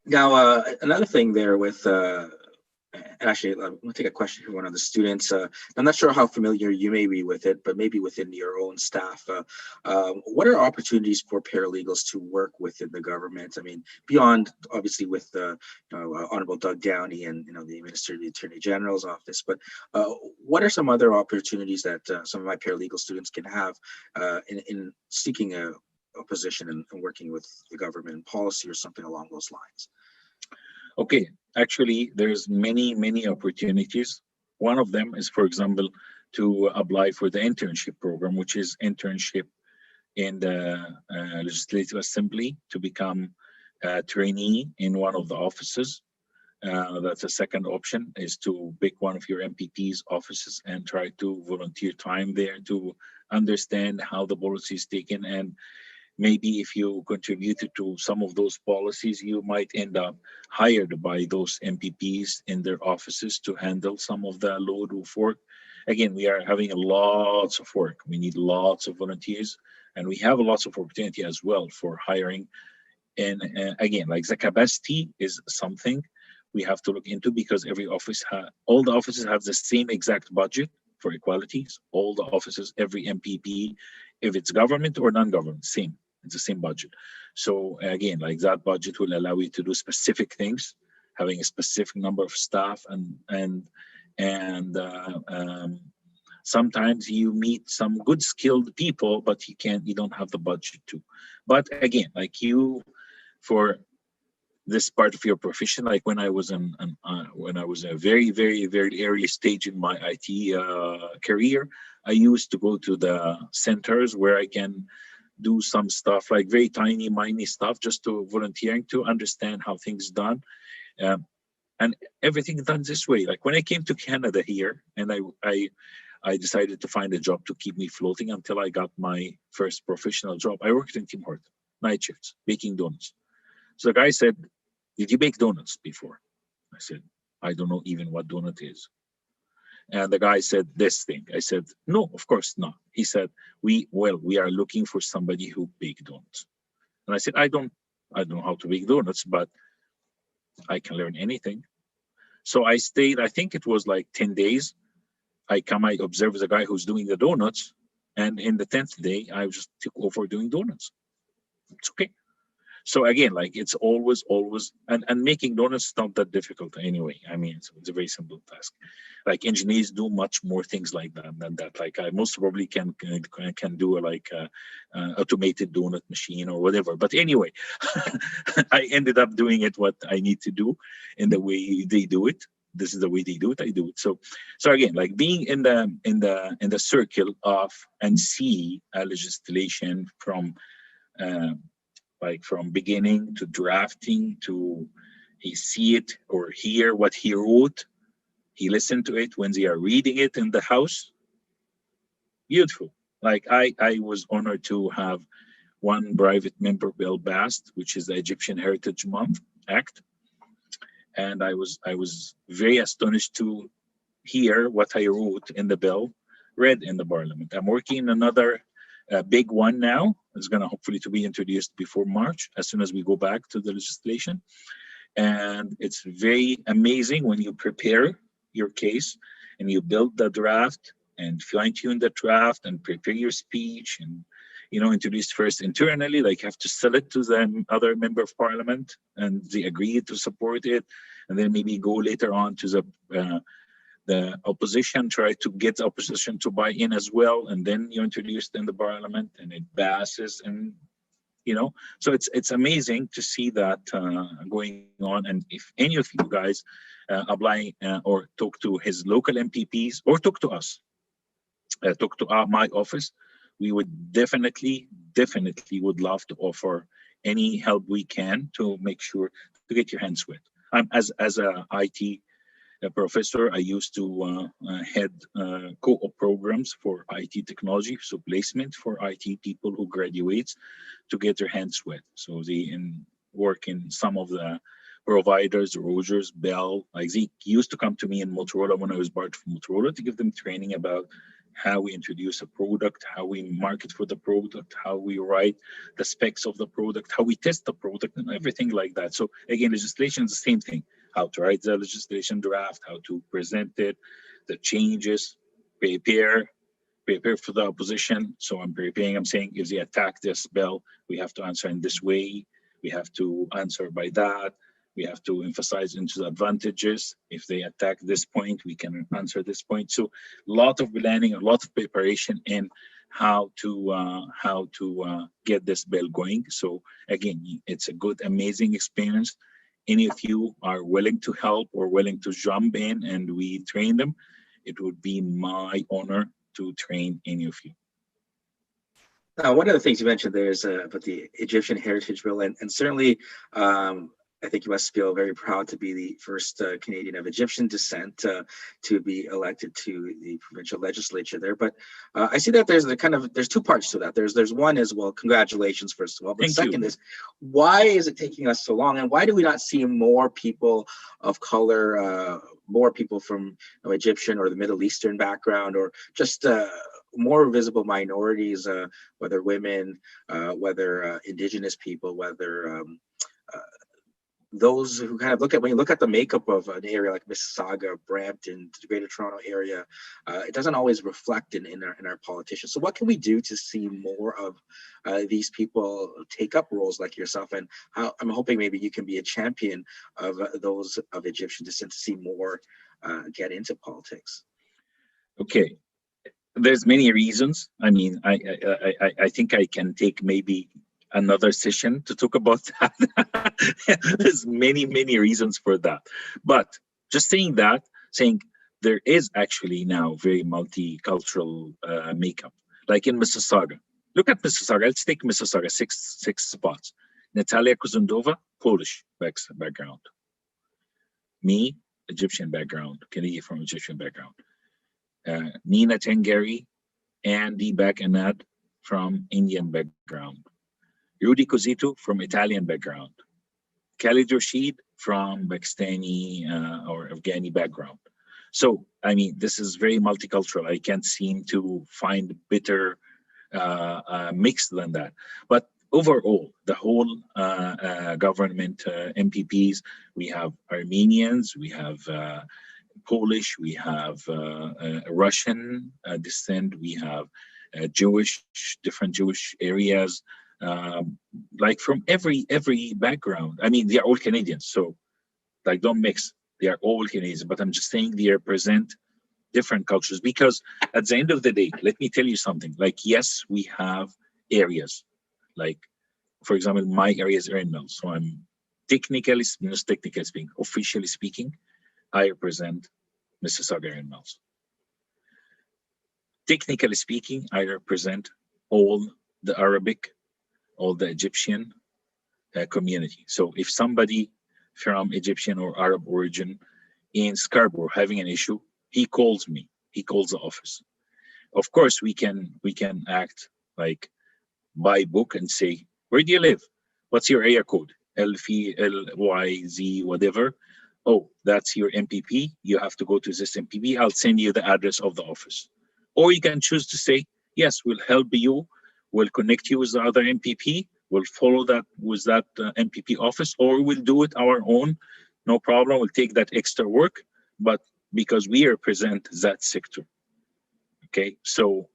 Now, another thing there with, actually, I'm going to take a question from one of the students. I'm not sure how familiar you may be with it, but maybe within your own staff, what are opportunities for paralegals to work within the government? I mean, beyond obviously with the Honorable Doug Downey and the Minister of the Attorney General's office, but what are some other opportunities that some of my paralegal students can have in seeking a position and working with the government in policy or something along those lines? Okay, actually, there's many opportunities. One of them is, for example, to apply for the internship program, which is internship in the Legislative Assembly to become a trainee in one of the offices. That's a second option, is to pick one of your MPP's offices and try to volunteer time there to understand how the policy is taken. And maybe if you contributed to some of those policies, you might end up hired by those MPPs in their offices to handle some of the load of work. Again, we are having lots of work. We need lots of volunteers, and we have lots of opportunity as well for hiring. And again, like the capacity is something we have to look into, because every office, all the offices have the same exact budget for equalities. All the offices, every MPP, if it's government or non-government, same. It's the same budget. So again, like that budget will allow you to do specific things, having a specific number of staff, and sometimes you meet some good skilled people, but you don't have the budget to. But again, like you, for this part of your profession, like when I was when I was a very, very, very early stage in my IT career, I used to go to the centers where I can do some stuff, like very tiny, minor stuff, just to volunteering to understand how things done. Um, and everything done this way. Like when I came to Canada here, and I decided to find a job to keep me floating until I got my first professional job. I worked in Tim Hortons, night shifts, baking donuts. So the guy said, "Did you bake donuts before?" I said, "I don't know even what donut is." And the guy said this thing. I said, "No, of course not." He said, we are looking for somebody who bake donuts." And I said, I don't know how to bake donuts, but I can learn anything. So I stayed, I think it was like 10 days. I observed the guy who's doing the donuts. And in the 10th day, I just took over doing donuts. It's okay. So again, like it's always, and making donuts is not that difficult anyway. I mean, it's a very simple task. Like engineers do much more things like that than that. Like I most probably can do a automated donut machine or whatever. But anyway, I ended up doing it what I need to do in the way they do it. This is the way they do it. I do it. So again, like being in the circle of and see legislation from. Uh, like from beginning to drafting to he see it or hear what he wrote, he listened to it when they are reading it in the house. Beautiful. Like I was honored to have one private member bill passed, which is the Egyptian Heritage Month Act, and I was very astonished to hear what I wrote in the bill read in the parliament. I'm working in another big one now. It's going to hopefully to be introduced before March, as soon as we go back to the legislation. And it's very amazing when you prepare your case and you build the draft and fine tune the draft and prepare your speech and introduce first internally, like you have to sell it to the other member of parliament and they agree to support it, and then maybe go later on to the opposition, try to get the opposition to buy in as well, and then you introduce it in the parliament and it passes. And so it's amazing to see that going on. And if any of you guys apply or talk to his local MPPs or talk to us, talk to my office, we would definitely would love to offer any help we can to make sure to get your hands wet. As a IT professor, I used to head co-op programs for IT technology, so placement for IT people who graduates to get their hands wet. So they work in some of the providers, Rogers, Bell. Like they used to come to me in Motorola when I was part of Motorola to give them training about how we introduce a product, how we market for the product, how we write the specs of the product, how we test the product, and everything like that. So again, legislation is the same thing: how to write the legislation draft, how to present it, the changes, prepare for the opposition. So I'm saying if they attack this bill, we have to answer in this way. We have to answer by that. We have to emphasize into the advantages. If they attack this point, we can answer this point. So a lot of planning, a lot of preparation in how to get this bill going. So again, it's a good, amazing experience. Any of you are willing to help or willing to jump in and we train them, it would be my honor to train any of you. One of the things you mentioned there is about the Egyptian Heritage Bill, and certainly I think you must feel very proud to be the first Canadian of Egyptian descent to be elected to the provincial legislature there. But I see that there's two parts to that. There's one as well. Congratulations, first of all. But Thank second you. is, why is it taking us so long, and why do we not see more people of color, more people from Egyptian or the Middle Eastern background, or just more visible minorities, whether women, whether Indigenous people, whether uh, those who kind of look at, when you look at the makeup of an area like Mississauga, Brampton, the Greater Toronto Area, it doesn't always reflect in our politicians. So what can we do to see more of these people take up roles like yourself? And how, I'm hoping maybe you can be a champion of those of Egyptian descent to see more get into politics. Okay, there's many reasons. I mean, I think I can take maybe another session to talk about that. There's many reasons for that. But just saying there is actually now very multicultural makeup. Like in Mississauga. Look at Mississauga. Let's take Mississauga, six spots. Natalia Kuzundova, Polish background. Me, Egyptian background, Canadian from Egyptian background. Nina Tengari, Andy Bacanat from Indian background. Rudy Cosito from Italian background. Khalid Rashid from Pakistani or Afghani background. So, I mean, this is very multicultural. I can't seem to find better mix than that. But overall, the whole government, MPPs, we have Armenians, we have Polish, we have Russian descent, we have Jewish, different Jewish areas, like from every background. I mean, they are all Canadians, so like don't mix. They are all Canadians, but I'm just saying they represent different cultures, because at the end of the day, let me tell you something. Like, yes, we have areas, like for example, my area is Erin Mills, so I'm technically, not technically speaking, officially speaking, I represent Mississauga Erin Mills. Technically speaking, I represent all the Arabic, all the Egyptian community. So if somebody from Egyptian or Arab origin in Scarborough having an issue, he calls me. He calls the office. Of course, we can act like by book and say, where do you live? What's your area code? LV, LYZ, whatever. Oh, that's your MPP. You have to go to this MPP. I'll send you the address of the office. Or you can choose to say, yes, we'll help you. We'll connect you with the other MPP. We'll follow that with that MPP office, or we'll do it our own. No problem. We'll take that extra work, but because we represent that sector. Okay, so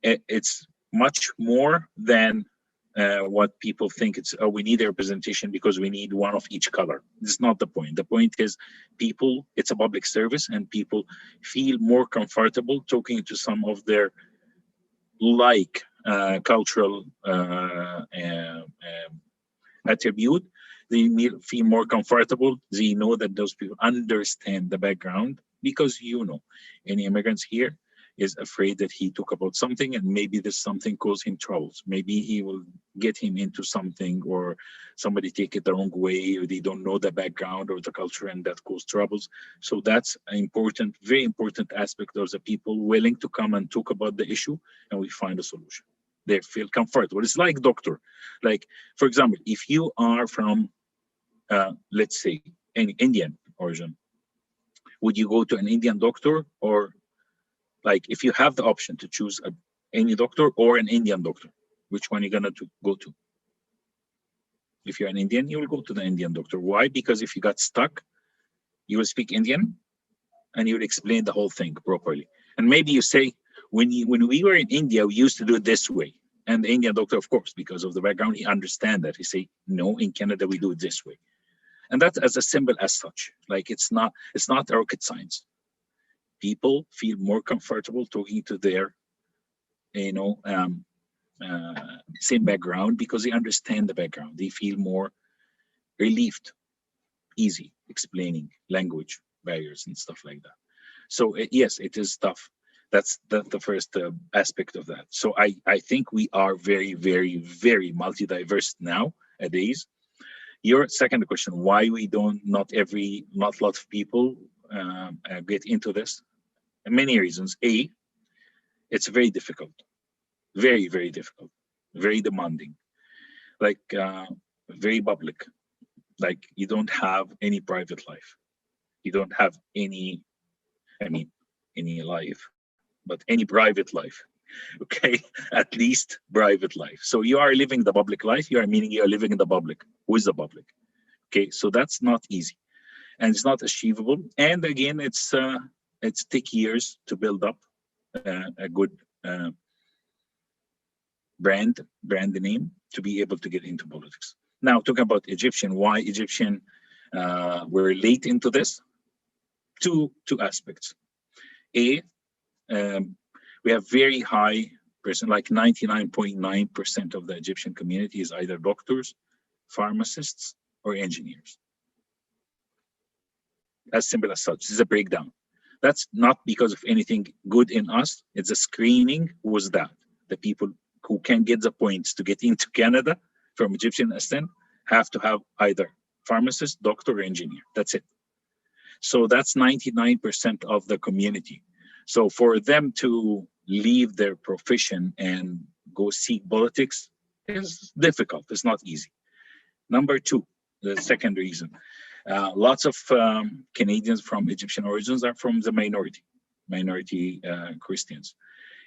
it's much more than what people think. It's, oh, we need a representation because we need one of each color. This is not the point. The point is people, it's a public service, and people feel more comfortable talking to some of their cultural attribute. They feel more comfortable. They know that those people understand the background, because any immigrants here is afraid that he talk about something and maybe this something cause him troubles. Maybe he will get him into something, or somebody take it the wrong way, or they don't know the background or the culture, and that cause troubles. So that's an important, very important aspect of the people willing to come and talk about the issue, and we find a solution. They feel comfortable. It's like doctor. Like, for example, if you are from, let's say, an Indian origin, would you go to an Indian doctor, or like if you have the option to choose any doctor or an Indian doctor, which one are you gonna go to? If you're an Indian, you will go to the Indian doctor. Why? Because if you got stuck, you will speak Indian and you will explain the whole thing properly. And maybe you say, when we were in India, we used to do it this way. And the Indian doctor, of course, because of the background, he understands that. He say, no, in Canada, we do it this way. And that's as simple as such. Like, it's not rocket science. People feel more comfortable talking to their, same background, because they understand the background. They feel more relieved, easy explaining language barriers and stuff like that. So yes, it is tough. That's the first aspect of that. So I think we are very, very, very multi-diverse nowadays. Your second question, why we don't, not a lot of people get into this? Many reasons. A, it's very difficult, very, very difficult, very demanding, like very public. Like you don't have any private life. You don't have any, I mean, any life, but any private life. Okay, at least private life. So you are living the public life. You are meaning you are living in the public with the public. Okay, so that's not easy, and it's not achievable. And again, it's take years to build up a good uh, brand name to be able to get into politics. Now, talking about Egyptian, why Egyptian were late into this? Two aspects. A, um, we have very high percent, like 99.9% of the Egyptian community is either doctors, pharmacists, or engineers. As simple as such. This is a breakdown. That's not because of anything good in us. It's a screening was that the people who can get the points to get into Canada from Egyptian ascent have to have either pharmacist, doctor, or engineer. That's it. So that's 99% of the community. So for them to leave their profession and go seek politics is difficult. It's not easy. Number two, the second reason, lots of Canadians from Egyptian origins are from the minority Christians.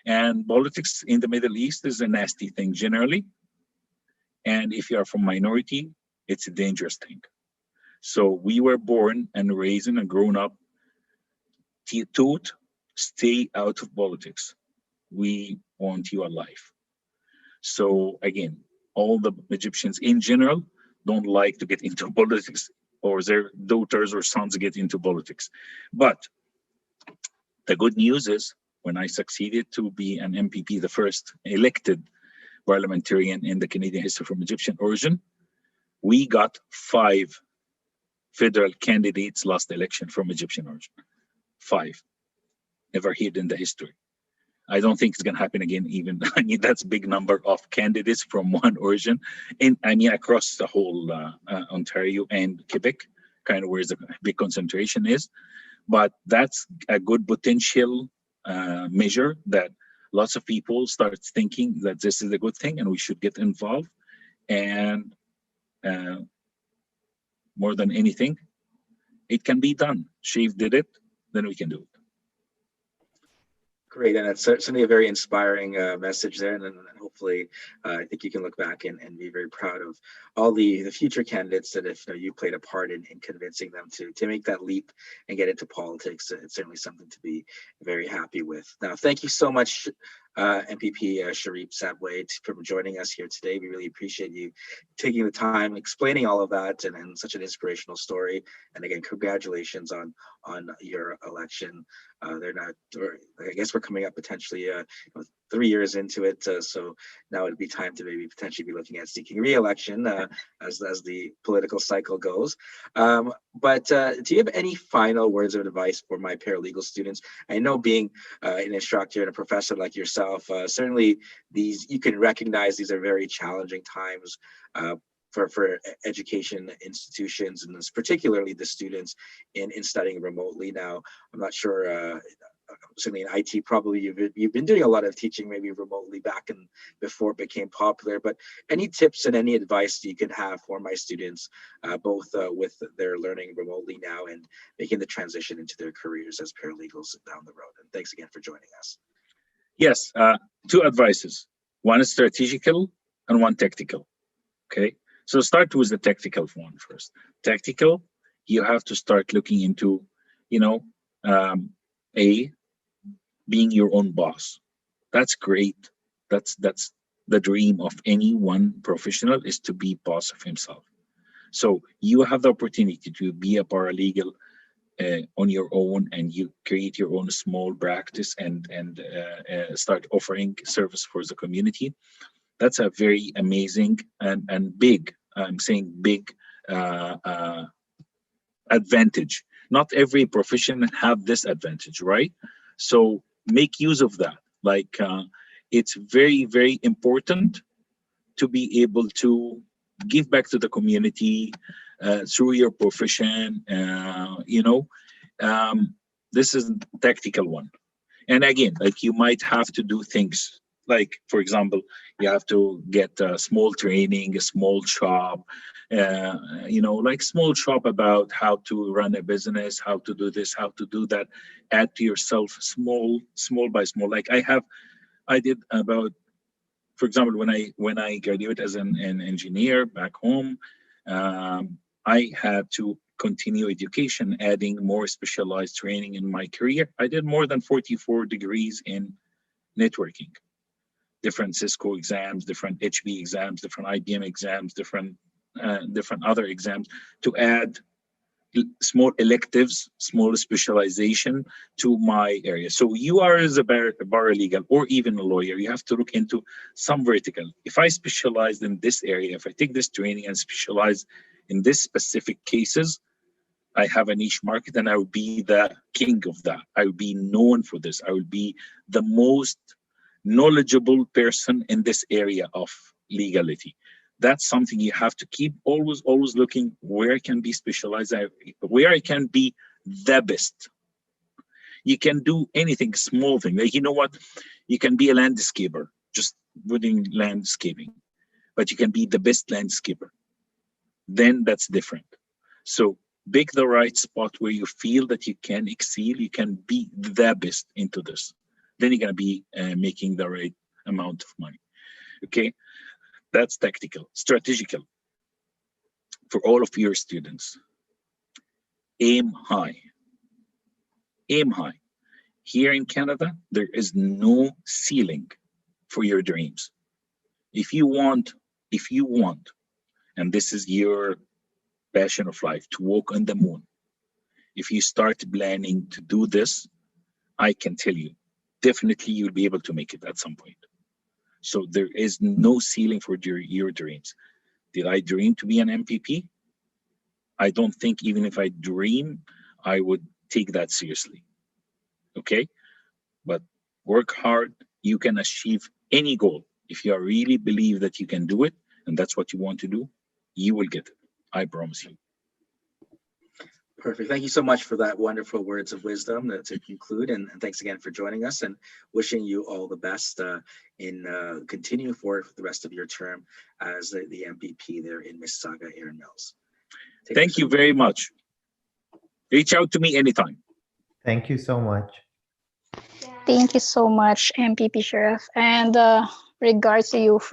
And politics in the Middle East is a nasty thing generally. And if you are from minority, it's a dangerous thing. So we were born and raised and grown up taught, stay out of politics. We want you alive. So again, all the Egyptians in general don't like to get into politics, or their daughters or sons get into politics. But the good news is when I succeeded to be an MPP, the first elected parliamentarian in the Canadian history from Egyptian origin, we got 5 federal candidates last election from Egyptian origin. 5. Never heard in the history. I don't think it's going to happen again. Even I mean, that's a big number of candidates from one origin, and I mean across the whole Ontario and Quebec, kind of where the big concentration is. But that's a good potential measure that lots of people start thinking that this is a good thing and we should get involved. And more than anything, it can be done. Sheref did it, then we can do it. Great, and it's certainly a very inspiring message there, and hopefully, I think you can look back and be very proud of all the future candidates that if you played a part in convincing them to make that leap and get into politics. It's certainly something to be very happy with. Now, thank you so much, MPP Sheref Sabawy, for joining us here today. We really appreciate you taking the time, explaining all of that, and such an inspirational story. And again, congratulations on your election. They're not, or I guess we're coming up potentially 3 years into it, so now it'd be time to maybe potentially be looking at seeking re-election as the political cycle goes. But do you have any final words of advice for my paralegal students? I know being an instructor and a professor like yourself, certainly you can recognize these are very challenging times for education institutions, and particularly the students in studying remotely. Now, I'm not sure, certainly in IT, probably you've been doing a lot of teaching maybe remotely back and before it became popular, but any tips and any advice you could have for my students, both with their learning remotely now and making the transition into their careers as paralegals down the road? And thanks again for joining us. Yes, 2 advices. One is strategical and one tactical. Okay. So start with the tactical one first. Tactical, you have to start looking into, being your own boss. That's great. That's the dream of any one professional, is to be boss of himself. So you have the opportunity to be a paralegal on your own, and you create your own small practice and start offering service for the community. That's a very amazing and big, I'm saying big, advantage Not every profession have this advantage, right? So make use of that. Like it's very, very important to be able to give back to the community through your profession. Um, this is tactical one. And again, like you might have to do things like, for example, you have to get a small training, a small shop, like small shop about how to run a business, how to do this, how to do that. Add to yourself small by small. Like I did about, for example, when I graduated as an engineer back home, I had to continue education, adding more specialized training in my career. I did more than 44 degrees in networking, different Cisco exams, different HB exams, different IBM exams, different other exams to add small electives, small specialization to my area. So you are as a paralegal or even a lawyer, you have to look into some vertical. If I specialize in this area, if I take this training and specialize in this specific cases, I have a niche market and I will be the king of that. I will be known for this. I will be the most knowledgeable person in this area of legality. That's something you have to keep always looking where I can be specialized, where I can be the best. You can do anything, small thing. Like, you know what? You can be a landscaper, just doing landscaping, but you can be the best landscaper. Then that's different. So pick the right spot where you feel that you can excel, you can be the best into this. Then you're going to be making the right amount of money. Okay, that's tactical. Strategical for all of your students. Aim high. Aim high. Here in Canada, there is no ceiling for your dreams. If you want, and this is your passion of life, to walk on the moon, if you start planning to do this, I can tell you, definitely you'll be able to make it at some point. So there is no ceiling for your dreams. Did I dream to be an MPP? I don't think even if I dream, I would take that seriously. Okay? But work hard, you can achieve any goal. If you really believe that you can do it, and that's what you want to do, you will get it. I promise you. Perfect. Thank you so much for that wonderful words of wisdom to conclude. And thanks again for joining us and wishing you all the best in continuing forward for the rest of your term as the MPP there in Mississauga, Aaron Mills. Thank you very much. Reach out to me anytime. Thank you so much. Thank you so much, MPP Sheref. And regards to you